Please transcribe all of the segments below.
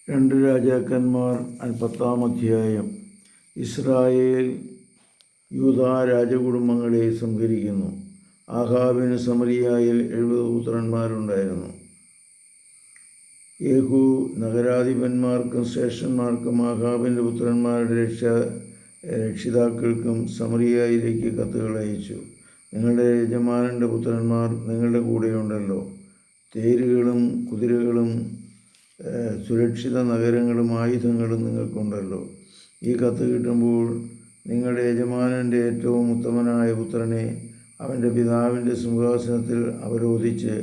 രണ്ട് രാജാക്കന്മാർ 10-ാം അധ്യായം. ഇസ്രായേൽ യൂദാ രാജകുടുംബങ്ങളെ സംഹരിക്കുന്നു. ആഹാബിന് സമരിയായിൽ 70 പുത്രന്മാരുണ്ടായിരുന്നു. യേഹൂ നഗരാധിപന്മാർക്കും ശ്രേഷ്ഠന്മാർക്കും ആഹാബിൻ്റെ പുത്രന്മാരുടെ രക്ഷിതാക്കൾക്കും സമരിയായിലേക്ക് കത്തുകൾ അയച്ചു. നിങ്ങളുടെ യജമാനൻ്റെ പുത്രന്മാർ നിങ്ങളുടെ കൂടെയുണ്ടല്ലോ. തേരുകളും കുതിരകളും സുരക്ഷിത നഗരങ്ങളും ആയുധങ്ങളും നിങ്ങൾക്കുണ്ടല്ലോ. ഈ കത്ത് കിട്ടുമ്പോൾ നിങ്ങളുടെ യജമാനൻ്റെ ഏറ്റവും ഉത്തമനായ പുത്രനെ അവൻ്റെ പിതാവിൻ്റെ സിംഹാസനത്തിൽ അവരോധിച്ച്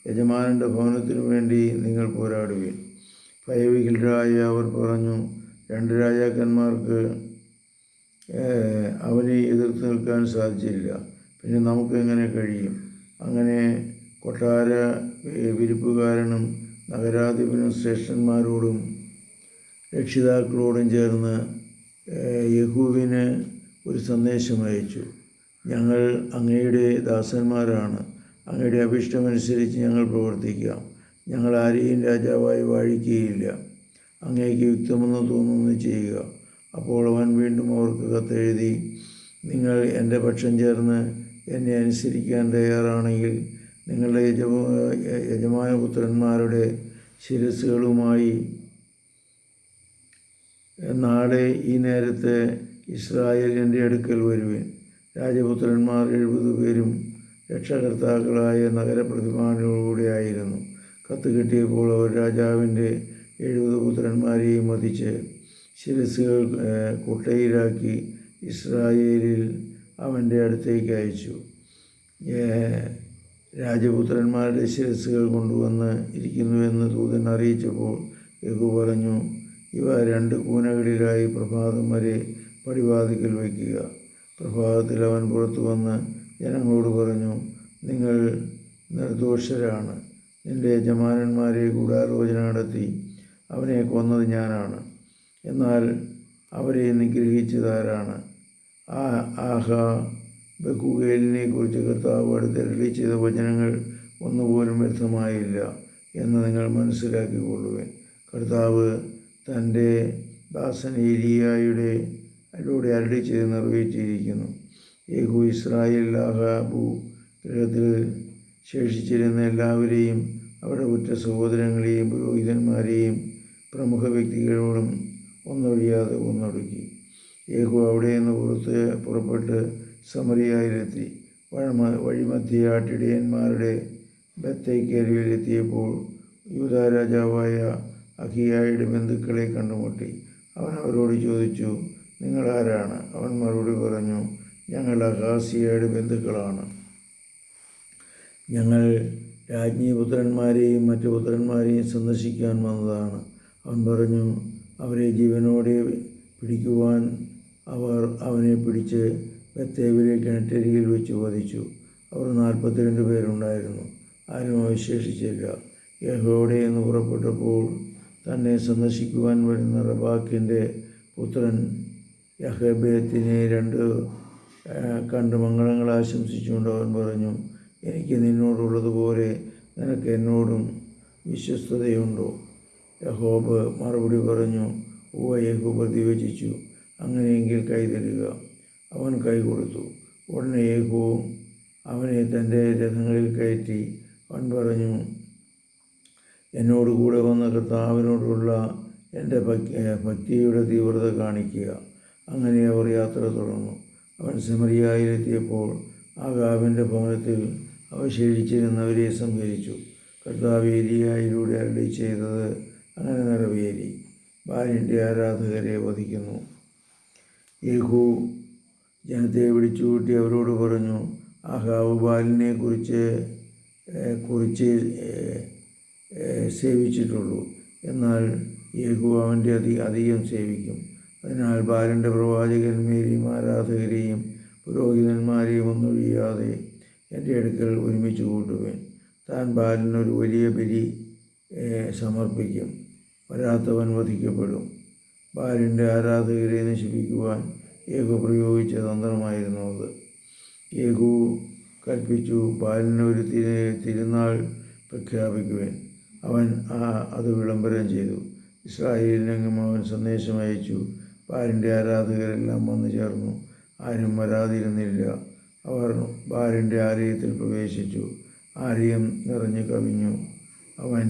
യജമാനൻ്റെ ഭവനത്തിനു വേണ്ടി നിങ്ങൾ പോരാടുവിൻ. ഭയവിഹ്വലരായ അവർ പറഞ്ഞു, രണ്ട് രാജാക്കന്മാർക്ക് അവനെ എതിർത്ത് നിൽക്കാൻ സാധിച്ചില്ല, പിന്നെ നമുക്ക് എങ്ങനെ കഴിയും? അങ്ങനെ കൊട്ടാര വിരിപ്പുകാരനും നഗരാധിപനും ശ്രേഷ്ഠന്മാരോടും രക്ഷിതാക്കളോടും ചേർന്ന് യേഹൂവിന് ഒരു സന്ദേശം അയച്ചു. ഞങ്ങൾ അങ്ങയുടെ ദാസന്മാരാണ്. അങ്ങയുടെ അഭിഷ്ടമനുസരിച്ച് ഞങ്ങൾ പ്രവർത്തിക്കാം. ഞങ്ങൾ ആരെയും രാജാവായി വാഴിക്കുകയില്ല. അങ്ങേക്ക് യുക്തമെന്ന് തോന്നുന്നത് ചെയ്യുക. അപ്പോൾ അവൻ വീണ്ടും അവർക്ക് കത്തെഴുതി, നിങ്ങൾ എൻ്റെ പക്ഷം ചേർന്ന് എന്നെ അനുസരിക്കാൻ തയ്യാറാണെങ്കിൽ നിങ്ങളുടെ യജമാനപുത്രന്മാരുടെ ശിരസ്സുകളുമായി നാളെ ഈ നേരത്ത് ഇസ്രായേലിൻ്റെ അടുക്കൽ വരുവിൻ. രാജപുത്രന്മാർ 70 പേരും രക്ഷകർത്താക്കളായ നഗരപ്രതിമാനോടുകൂടെ ആയിരുന്നു. കത്ത് കിട്ടിയപ്പോൾ അവർ രാജാവിൻ്റെ 70 പുത്രന്മാരെയും വധിച്ച് ശിരസ്സുകൾ കുട്ടയിലാക്കി ഇസ്രായേലിൽ അവൻ്റെ അടുത്തേക്ക് അയച്ചു. രാജപുത്രന്മാരുടെ ശിരസ്സുകൾ കൊണ്ടുവന്ന് ഇരിക്കുന്നുവെന്ന് ദൂതൻ അറിയിച്ചപ്പോൾ യേഹൂ പറഞ്ഞു, ഇവ 2 കൂനകളിലായി പ്രഭാതം വരെ പടിവാതിക്കൽ വയ്ക്കുക. പ്രഭാതത്തിൽ അവൻ പുറത്തു വന്ന് ജനങ്ങളോട് പറഞ്ഞു, നിങ്ങൾ നിർദോഷരാണ്. നിന്റെ യജമാനന്മാരെ ഗൂഢാലോചന നടത്തി അവനെ കൊന്നത് ഞാനാണ്. എന്നാൽ അവരെ നിഗ്രഹിച്ചതാരാണ്? ബെഗൂവേലിനെ കുറിച്ച് കർത്താവ് അടുത്തരുളി ചെയ്ത വചനങ്ങൾ ഒന്നുപോലും വ്യർത്ഥമായില്ല എന്ന് നിങ്ങൾ മനസ്സിലാക്കിക്കൊള്ളുവേൻ. കർത്താവ് തൻ്റെ ദാസൻ ഏലിയായുടെ അതിലൂടെ അരുളി ചെയ്ത് നിറവേറ്റിയിരിക്കുന്നു. യേഹൂ ഇസ്രായേൽ ആഹാബു ഗൃഹത്തിൽ ശേഷിച്ചിരുന്ന എല്ലാവരെയും അവരുടെ ഉറ്റ സഹോദരങ്ങളെയും പുരോഹിതന്മാരെയും പ്രമുഖ വ്യക്തികളോടും ഒന്നൊഴിയാതെ കൊന്നൊടുക്കി. യേഹൂ അവിടെ നിന്ന് പുറപ്പെട്ട് സമരിയായിലെത്തി. വഴിമധ്യേ ആട്ടിടയന്മാരുടെ ബത്തേക്കരിയിലെത്തിയപ്പോൾ യൂദാ രാജാവായ അഹിയായുടെ ബന്ധുക്കളെ കണ്ടുമുട്ടി. അവൻ അവരോട് ചോദിച്ചു, നിങ്ങൾ ആരാണ്? അവൻ മറുപടി പറഞ്ഞു, ഞങ്ങൾ അഹാസിയയുടെ ബന്ധുക്കളാണ്. ഞങ്ങൾ രാജ്ഞി പുത്രന്മാരെയും മറ്റു പുത്രന്മാരെയും സന്ദർശിക്കാൻ വന്നതാണ്. അവൻ പറഞ്ഞു, അവരെ ജീവനോടെ പിടിക്കുവാൻ അവർ അവനെ പിടിച്ച് ബത്തേവിലെ കിണറ്റരികിൽ വെച്ച് വധിച്ചു. അവർ 42 പേരുണ്ടായിരുന്നു. ആരും അവശേഷിച്ചില്ല. യഹോവയുടെ എന്ന് പുറപ്പെട്ടപ്പോൾ തന്നെ സന്ദർശിക്കുവാൻ വരുന്ന റബാക്കിൻ്റെ പുത്രൻ യഹബേത്തിനെ കണ്ട് മംഗളങ്ങൾ ആശംസിച്ചുകൊണ്ട് അവൻ പറഞ്ഞു, എനിക്ക് നിന്നോടുള്ളതുപോലെ നിനക്ക് എന്നോടും വിശ്വസ്തതയുണ്ടോ? യഹോബ് മറുപടി പറഞ്ഞു, ഉവ്വ. യേഹൂ പ്രതിവചിച്ചു, അങ്ങനെയെങ്കിൽ കൈ തരിക. അവൻ കൈ കൊടുത്തു. ഉടനെ യേഹൂ അവനെ തൻ്റെ രഥങ്ങളിൽ കയറ്റി. അവൻ പറഞ്ഞു, എന്നോടുകൂടെ വന്ന കർത്താവിനോടുള്ള എൻ്റെ ഭക്തിയുടെ തീവ്രത കാണിക്കുക. അങ്ങനെ അവർ യാത്ര തുടർന്നു. അവൻ സമരിയായിലെത്തിയപ്പോൾ ആഹാബിൻ്റെ ഭവനത്തിൽ അവശേഷിച്ചിരുന്നവരെ സംഹരിച്ചു. കർത്താവ് ഏലിയായിലൂടെ അരുളി ചെയ്തത് അങ്ങനെ നിറവേറി. ബാലിൻ്റെ ആരാധകരെ വധിക്കുന്നു. യേഹൂ ജനത്തെ വിളിച്ചുകൂട്ടി അവരോട് പറഞ്ഞു, ആഹാബ് ബാലിനെ കുറിച്ച് സേവിച്ചിട്ടുള്ളൂ, എന്നാൽ യേഹൂ അവൻ്റെ അധികം സേവിക്കും. അതിനാൽ ബാലിൻ്റെ പ്രവാചകന്മാരെയും ആരാധകരെയും പുരോഹിതന്മാരെയും ഒന്നൊഴിയാതെ എൻ്റെ അടുക്കൽ ഒരുമിച്ച് കൂട്ടുവേൻ. താൻ ബാലിനൊരു വലിയ ബലി സമർപ്പിക്കും. വരാത്തവൻ വധിക്കപ്പെടും. ബാലിൻ്റെ ആരാധകരെ നശിപ്പിക്കുവാൻ യേഹൂ പ്രയോഗിച്ച തന്ത്രമായിരുന്നു അത്. യേഹൂ കൽപ്പിച്ചു, ബാലിന് ഒരു തിരുനാൾ പ്രഖ്യാപിക്കുവാൻ. അവൻ അത് വിളംബരം ചെയ്തു. ഇസ്രായേലിനെങ്ങും അവൻ സന്ദേശം അയച്ചു. ബാലിൻ്റെ ആരാധകരെല്ലാം വന്നു ചേർന്നു. ആരും വരാതിരുന്നില്ല. അവർ ബാലിൻ്റെ ആലയത്തിൽ പ്രവേശിച്ചു. ആലയം നിറഞ്ഞു കവിഞ്ഞു. അവൻ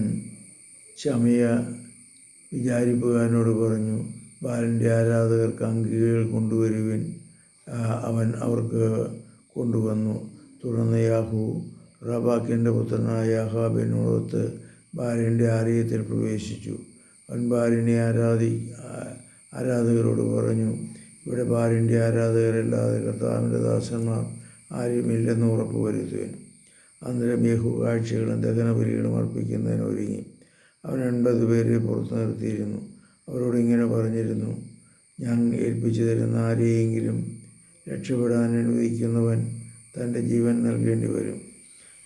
ശമയ വിചാരിപ്പുകാരനോട് പറഞ്ഞു, ബാലിൻ്റെ ആരാധകർക്ക് അങ്കികൾ കൊണ്ടുവരുവിൻ. അവൻ അവർക്ക് കൊണ്ടുവന്നു. തുടർന്ന് യാഹൂ റബാക്കിൻ്റെ പുത്രനായ യാഹാബിനോടൊത്ത് ബാലിൻ്റെ ആലയത്തിൽ പ്രവേശിച്ചു. അവൻ ബാലിനെ ആരാധകരോട് പറഞ്ഞു, ഇവിടെ ബാലിൻ്റെ ആരാധകരല്ലാതെ കർത്താവിൻ്റെ ദാസന്മാർ ആരുമില്ലെന്ന് ഉറപ്പ് വരുത്തുവിൻ. അന്നേരം യേഹൂ കാഴ്ചകളും ദഹനബലികളും അർപ്പിക്കുന്നതിന് ഒരുങ്ങി. അവൻ 80 പേരെ പുറത്തു നിർത്തിയിരുന്നു. അവരോട് ഇങ്ങനെ പറഞ്ഞിരുന്നു, ഞാൻ ഏൽപ്പിച്ചു തരുന്ന ആരെയെങ്കിലും രക്ഷപ്പെടാൻ അനുവദിക്കുന്നവൻ തൻ്റെ ജീവൻ നൽകേണ്ടി വരും.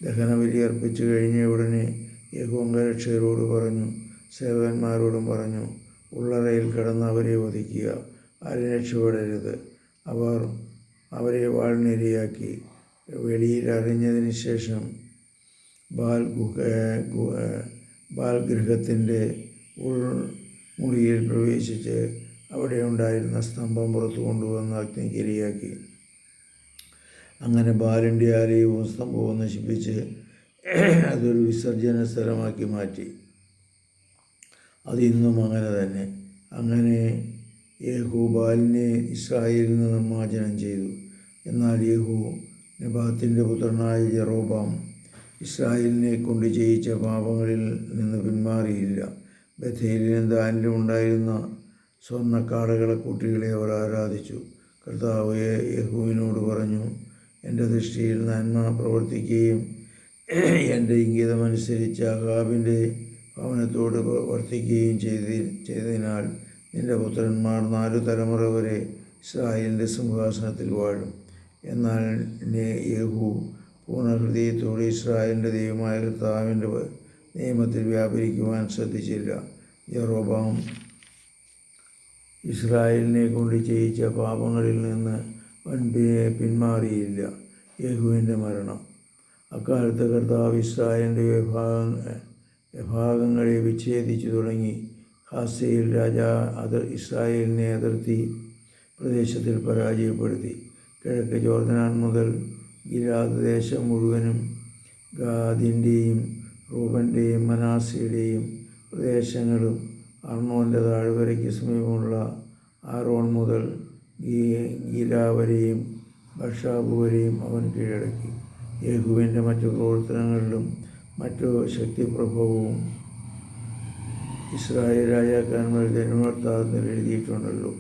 ദഹനബലി അർപ്പിച്ചു കഴിഞ്ഞ ഉടനെ യേഹൂ അംഗരക്ഷകരോട് പറഞ്ഞു, സേവകന്മാരോടും പറഞ്ഞു, ഉള്ളറയിൽ കടന്ന് അവരെ വധിക്കുക. ആരും രക്ഷപ്പെടരുത്. അവർ അവരെ വാളിനിരയാക്കി വെളിയിൽ അറിഞ്ഞതിന് ശേഷം ബാൽ ഗൃഹത്തിൻ്റെ ഉൾമുറിയിൽ പ്രവേശിച്ച് അവിടെ ഉണ്ടായിരുന്ന സ്തംഭം പുറത്തു കൊണ്ടുവന്ന് അഗ്നിക്ക് ഇരയാക്കി. അങ്ങനെ ബാലിൻ്റെ ആലയവും സ്തംഭവും നശിപ്പിച്ച് അതൊരു വിസർജന സ്ഥലമാക്കി മാറ്റി. അതിന്നും അങ്ങനെ തന്നെ. അങ്ങനെ യേഹൂ ബാലിനെ ഇസ്രായേലിൽ നിന്ന് നിർമ്മാർജ്ജനം ചെയ്തു. എന്നാൽ യേഹൂ നെബാത്തിൻ്റെ പുത്രനായ ജെറോബാം ഇസ്രായേലിനെ കൊണ്ട് ചെയ്യിച്ച പാപങ്ങളിൽ നിന്ന് പിന്മാറിയില്ല. ബഥേലിലും ദാനിലും ഉണ്ടായിരുന്ന സ്വർണ്ണക്കാടകളക്കുട്ടികളെ അവർ ആരാധിച്ചു. കർത്താവ് യേഹൂവിനോട് പറഞ്ഞു, എൻ്റെ ദൃഷ്ടിയിൽ നന്മ പ്രവർത്തിക്കുകയും എൻ്റെ ഇംഗിതമനുസരിച്ച് അഹാബിൻ്റെ ഭവനത്തോട് വർത്തിക്കുകയും ചെയ്തതിനാൽ നിൻ്റെ പുത്രന്മാർ 4 തലമുറ വരെ ഇസ്രായേലിൻ്റെ സിംഹാസനത്തിൽ വാഴും. എന്നാൽ യേഹൂ പൂർണ്ണഹൃദയത്തോടെ ഇസ്രായേലിൻ്റെ ദൈവമായ കർത്താവിൻ്റെ നിയമത്തിൽ വ്യാപരിക്കുവാൻ ശ്രദ്ധിച്ചില്ല. യെറോബാം ഇസ്രായേലിനെ കൊണ്ട് ചെയ്യിച്ച പാപങ്ങളിൽ നിന്ന് അവൻ പിന്മാറിയില്ല. യേഹൂവിൻ്റെ മരണം. അക്കാലത്ത് കർത്താവ് ഇസ്രായേലിൻ്റെ വിഭാഗങ്ങളെ വിച്ഛേദിച്ചു തുടങ്ങി. ഹാസയിൽ ഇസ്രായേലിനെ അതിർത്തി പ്രദേശത്തിൽ പരാജയപ്പെടുത്തി. കിഴക്ക് ജോർദാൻ മുതൽ ഗിലാദ് ദേശം മുഴുവനും, ഗാദിൻ്റെയും റൂബൻ്റെയും മനാസയുടെയും പ്രദേശങ്ങളും, അർണോൻ്റെ താഴ്വരയ്ക്ക് സമീപമുള്ള ആരോൺ മുതൽ ഗിലാ വരെയും ബർഷാബ് വരെയും അവൻ കീഴടക്കി. യേഹൂവിൻ്റെ മറ്റു പ്രവർത്തനങ്ങളിലും മറ്റു ശക്തിപ്രഭവവും ഇസ്രായേൽ രാജാക്കന്മാരുടെ ജന്മവൃത്താന്തത്തിൽ എഴുതിയിട്ടുണ്ടല്ലോ.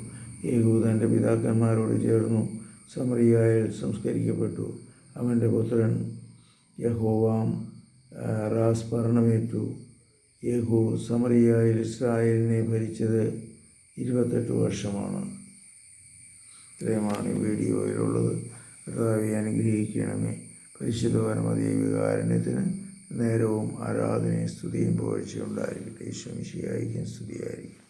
യേഹൂ തൻ്റെ പിതാക്കന്മാരോട് ചേർന്നു സമറിയായിൽ സംസ്കരിക്കപ്പെട്ടു. അവൻ്റെ പുത്രൻ യഹോവാം റാസ് ഭരണമേറ്റു. യേഹൂ സമറിയായിൽ ഇസ്രായേലിനെ ഭരിച്ചത് 28 വർഷമാണ്. ഇത്രയുമാണ് ഈ വീഡിയോയിലുള്ളത്. കർത്താവെ അനുഗ്രഹിക്കണമേ. പരിശുദ്ധ പരമദൈവികാരുണ്യത്തിന് നേരവും ആരാധനയും സ്തുതിയും പുകഴ്ചയും ഉണ്ടായിരിക്കട്ടെ. ഈശോ മിശിഹായ്ക്കും സ്തുതിയായിരിക്കും.